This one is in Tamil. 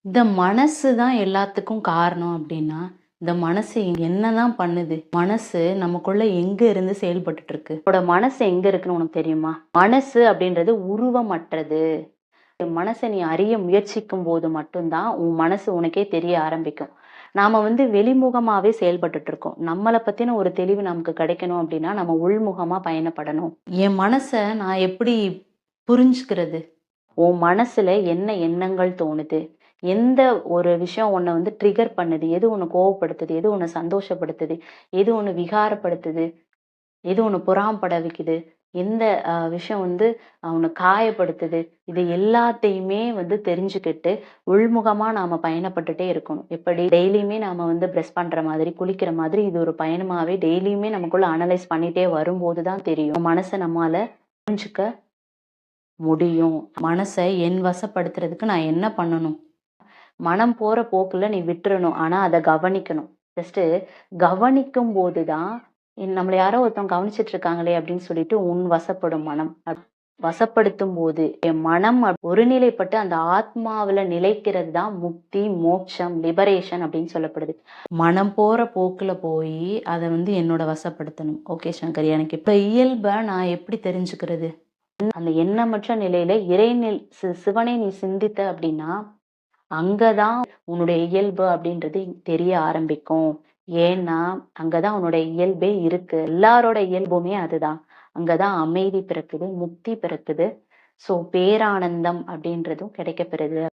இந்த மனசு தான் எல்லாத்துக்கும் காரணம் அப்படின்னா, இந்த மனசு என்னதான் பண்ணுது? மனசு நமக்குள்ள எங்க இருந்து செயல்பட்டுட்டு இருக்கு? உன்னோட மனசு எங்க இருக்குன்னு உனக்கு தெரியுமா? மனசு அப்படின்றது உருவமற்றது. மனச நீ அறிய முயற்சிக்கும் போது மட்டும்தான் உன் மனசு உனக்கே தெரிய ஆரம்பிக்கும். நாம வெளிமுகமாவே செயல்பட்டுட்டு இருக்கோம். நம்மள பத்தின ஒரு தெளிவு நமக்கு கிடைக்கணும் அப்படின்னா, நம்ம உள்முகமா பயணப்படணும். என் மனச நான் எப்படி புரிஞ்சுக்கிறது? உன் மனசுல என்ன எண்ணங்கள் தோணுது? எந்த ஒரு விஷயம் உன்ன ட்ரிகர் பண்ணுது? எது உன்ன கோவப்படுத்துது? எது உன்ன சந்தோஷப்படுத்துது? எது உன்ன விகாரப்படுத்துது? எது உன்ன பொறாமப்பட வைக்குது? எந்த விஷயம் உன்ன காயப்படுத்துது? இது எல்லாத்தையுமே தெரிஞ்சுக்கிட்டு, உள்முகமா நாம பயணப்பட்டுட்டே இருக்கணும். எப்படி டெய்லியுமே நாம பிரஷ் பண்ற மாதிரி, குளிக்கிற மாதிரி இது ஒரு பயணமாவே டெய்லியுமே நமக்குள்ள அனலைஸ் பண்ணிட்டே வரும்போது தான் தெரியும். மனச நம்மால புரிஞ்சுக்க முடியும். மனச என் வசப்படுத்துறதுக்கு நான் என்ன பண்ணணும்? மனம் போற போக்குல நீ விட்டுறணும். ஆனா அத கவனிக்கணும். ஜஸ்ட் கவனிக்கும் போதுதான் நம்மள யாரோ ஒருத்தவங்க கவனிச்சிட்டு இருக்காங்களே அப்படின்னு சொல்லிட்டு உன் வசப்படும் மனம். வசப்படுத்தும் போது என் மனம் ஒருநிலைப்பட்டு அந்த ஆத்மாவுல நிலைக்கிறது தான் முக்தி, மோட்சம், லிபரேஷன் அப்படின்னு சொல்லப்படுது. மனம் போற போக்குல போய் அதை என்னோட வசப்படுத்தணும். ஓகே சங்கரி, எனக்கு இப்ப இயல்பை நான் எப்படி தெரிஞ்சுக்கிறது? அந்த எண்ணமற்ற நிலையில சிவனை நீ சிந்தித்த அப்படின்னா அங்கதான் உன்னுடைய இயல்பு அப்படின்றது தெரிய ஆரம்பிக்கும். ஏன்னா அங்கதான் உன்னுடைய இயல்பே இருக்கு. எல்லாரோட இயல்புமே அதுதான். அங்கதான் அமைதி பிறக்குது, முக்தி பிறக்குது. சோ பேரானந்தம் அப்படின்றதும் கிடைக்கப்பெறுது.